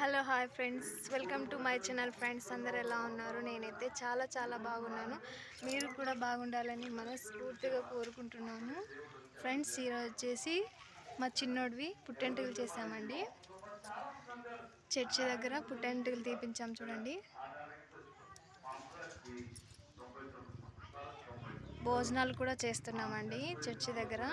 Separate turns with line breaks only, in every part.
Hello hi friends, welcome to my channel. Friends అందరు ఎలా ఉన్నారు? నేనైతే చాలా బాగున్నాను. మీరు కూడా బాగుండాలని మనస్ఫూర్తిగా కోరుకుంటున్నాను. ఫ్రెండ్స్ ఈరోజు వచ్చేసి మా చిన్నోడివి పుట్టెంటుకలు చేసామండి. చర్చి దగ్గర పుట్టెంటుకలు తీపించాం చూడండి. భోజనాలు కూడా చేస్తున్నామండి చర్చి దగ్గర.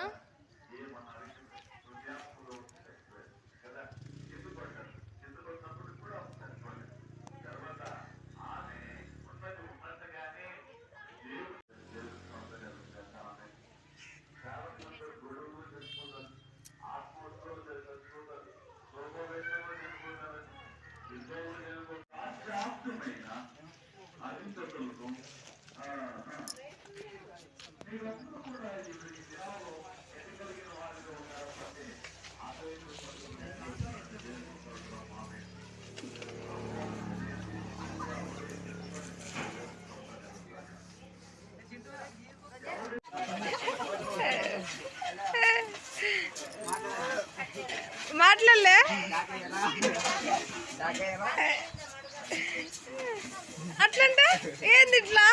మాట్లాడలే అట్లంటే ఏంది ఇట్లా?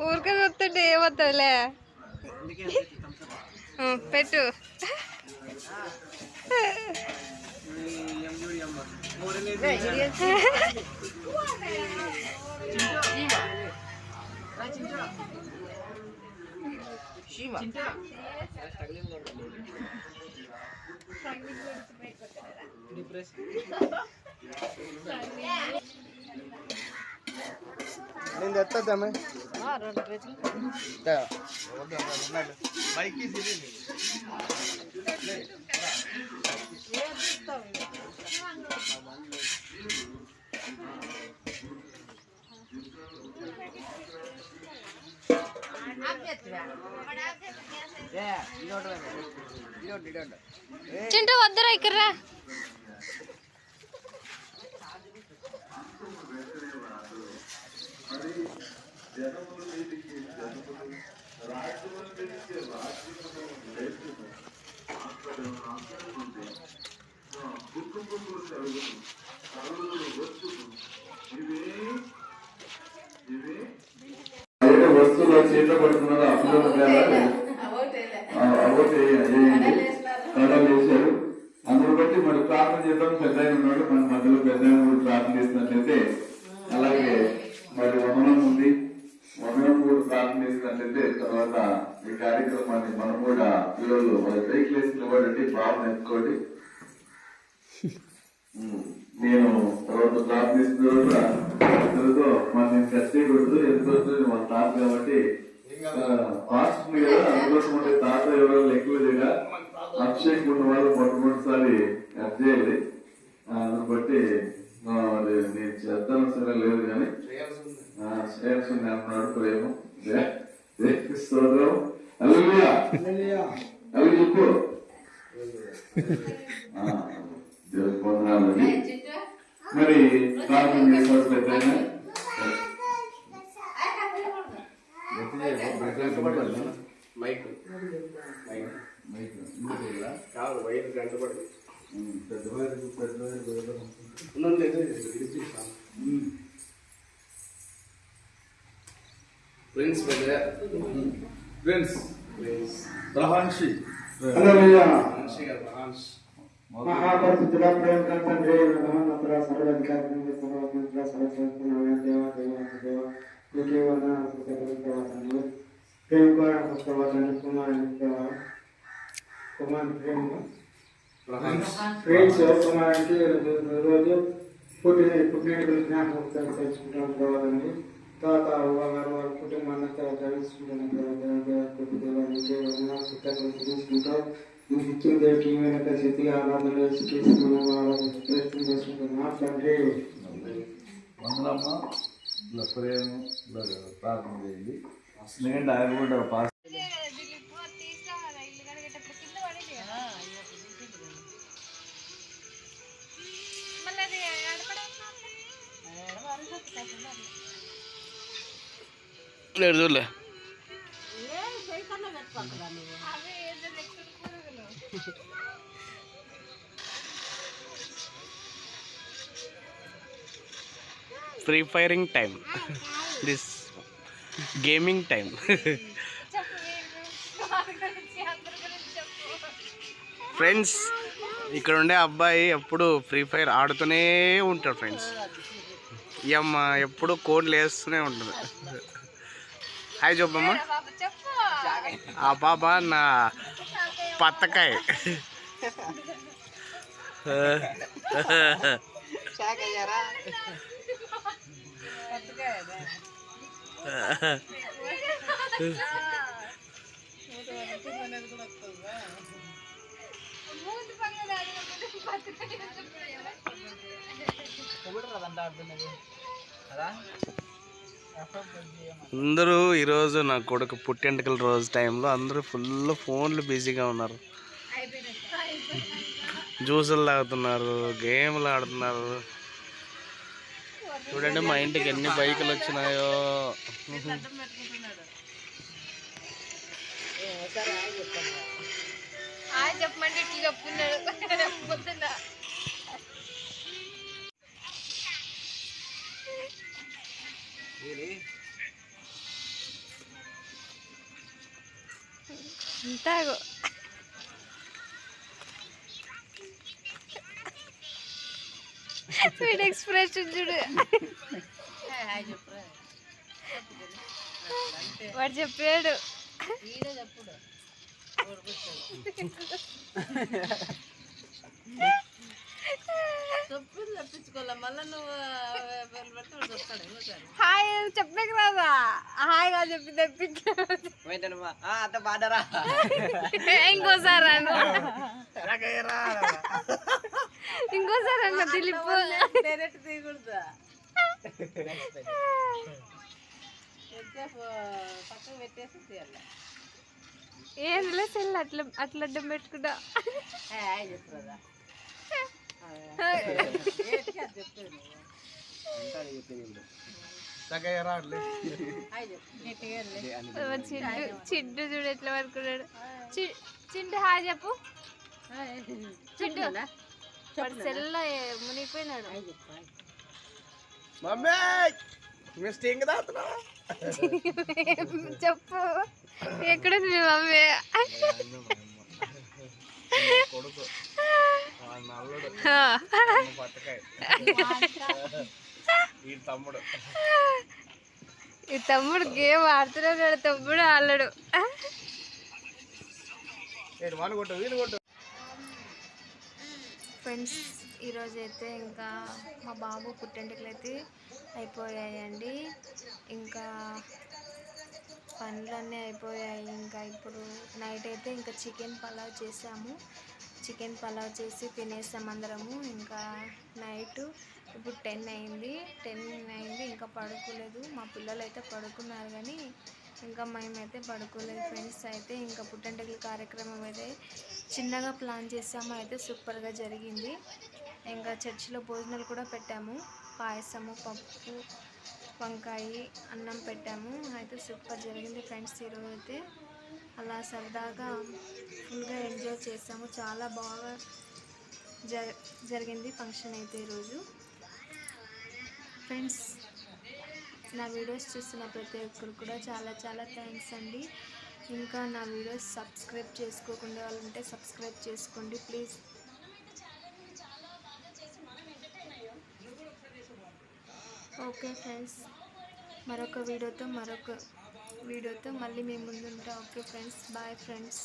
ఊరికే వస్తుంటే ఏమవుతుందిలే, పెట్టు.
నేను తెస్తామే బైక్
చింటూ వద్దరా ఇక్కడ.
వస్తువులు చేత పడుతున్నారు. అప్పులు కడలు వేశారు. అందులో బట్టి మరి ప్రార్థన చేద్దాం. పెద్ద ఉన్నాడు, మన మధ్యలో పెద్ద కూడా ప్రార్థన చేసినట్లయితే, అలాగే మరి వమనం ఉంది, వమనం కూడా ప్రార్థన చేసినట్లయితే తర్వాత ఈ కార్యక్రమాన్ని మనం కూడా పిల్లలు మరి సైకిల్ ఇవ్వడండి, బాగా నేర్చుకోండి. నేను తర్వాత ప్రార్థిస్తున్న తర్వాత మన కష్టే కొడుతూ ఎందుకు మన తాత కాబట్టి ఫాస్ట్ మీద అందుకోసం ఉండే తాత ఎవరు ఎక్కువ లేదా అభిషేకం ఉన్న వాళ్ళు మొట్టమొదటిసారి కట్ చేయాలి. దాన్ని బట్టి నేను చేద్దాం సరే లేదు కానీ శ్రేయస్సుని అంటున్నాడు ప్రేమ స్తోత్రం. హల్లెలూయా అవి చెప్పు. దేవుని పొందాలని మరి ప్రార్థన చేసినట్లయితే
మహాపరిశుద్ధుడ ప్రేమ తండ్రి మహోన్నతుడ సర్వాధికారి సర్వమంత్ర సర్వశక్తిమైన దేవ దేవ నీకే వందనాలు. ప్రేమ కూడా పుస్తవాసాన్ని కుమారుని ఫ్రెండ్స్ కుమారానికి రోజు పుట్టిన జ్ఞాపకం తెచ్చుకుంటాం కావాలండి. తర్వాత వారు వారి కుటుంబాన్ని తీసుకుంటాం. మీకు ఇచ్చిన దేవుడికి ఏమైనా శక్తిగా ఆరాధన ప్రయత్నం చేసుకుంటున్నా తండ్రి.
వందనమ్మ ఇలా ప్రేమ ప్రార్థన చేయండి. ఎందుకంటే ఆయన కూడా పాస్
లేదు చూడలే. Free firing time, this gaming time. Friends, ఇక్కడ ఉండే అబ్బాయి ఎప్పుడు ఫ్రీ ఫైర్ ఆడుతూనే ఉంటాడు ఫ్రెండ్స్. ఈ అమ్మ ఎప్పుడు కోడ్లు వేస్తూనే ఉంటుంది. హాయ్ చెప్పమ్మ. ఆ పాప నా పత్తకాయ. అందరూ ఈరోజు నా కొడుకు పుట్టెంటుకల రోజు టైంలో అందరూ ఫుల్ ఫోన్లు బిజీగా ఉన్నారు. జ్యూసులు తాగుతున్నారు, గేమ్లు ఆడుతున్నారు. చూడండి మా ఇంటికి ఎన్ని బైకులు వచ్చినాయో.
చెప్పమంటే ఇట్లా చెప్తున్నాడు పొద్దున్న. తాగు. వీడి ఎక్స్ప్రెషన్ చూడు. వాడు చెప్పాడు. హాయ్ చెప్పక రాదా? హాయ్ గా చెప్పి తెప్పించారు. ఇంకోసారి అన్న, ఇంకోసారి అన్న దిలీప్. ఏందిలే సెల్ అట్లా అట్లా అడ్డం పెట్టుకుంటా. చిండు చూడు ఎట్లా పడుకున్నాడు. చిండు హాయ్ చెప్పు. చిండు వాడు సెల్ మునిగిపోయినాడు. చెప్పు, ఎక్కడుంది మీ మమ్మీ? ఈ తమ్ముడు గేమ్ ఆడుతున్నాడు. తమ్ముడు ఆడలేడు. ఫ్రెండ్స్, ఈరోజు అయితే ఇంకా మా బాబు పుట్టెంటుకలు అయితే అయిపోయాయండి. ఇంకా పనులన్నీ అయిపోయాయి. ఇంకా ఇప్పుడు నైట్ అయితే ఇంకా చికెన్ పలావ్ చేసాము. చికెన్ పలావ్ చేసి తినేసాం అందరము. ఇంకా నైట్ ఇప్పుడు 10 అయింది. ఇంకా పడుకోలేదు. మా పిల్లలు అయితే పడుకున్నారు కానీ ఇంకా మేమైతే పడుకోలేదు. ఫ్రెండ్స్, అయితే ఇంకా పుట్టెంటుకల కార్యక్రమం అయితే చిన్నగా ప్లాన్ చేసాము. అయితే సూపర్గా జరిగింది. ఇంకా చర్చిలో భోజనాలు కూడా పెట్టాము. పాయసము, పప్పు, వంకాయ, అన్నం పెట్టాము. అయితే సూపర్ జరిగింది ఫ్రెండ్స్. ఈరోజు అయితే అలా సరదాగా ఫుల్గా ఎంజాయ్ చేసాము. చాలా బాగా జరిగింది ఫంక్షన్ అయితే ఈరోజు. ఫ్రెండ్స్, నా వీడియోస్ చూస్తున్న ప్రతి ఒక్కరు కూడా చాలా చాలా థ్యాంక్స్ అండి. ఇంకా నా వీడియోస్ సబ్స్క్రైబ్ చేసుకోకుండా వాళ్ళంటే సబ్స్క్రైబ్ చేసుకోండి ప్లీజ్. ఓకే ఫ్రెండ్స్, మరొక వీడియోతో మళ్ళీ మేము ముందుంటా. Okay friends, bye friends.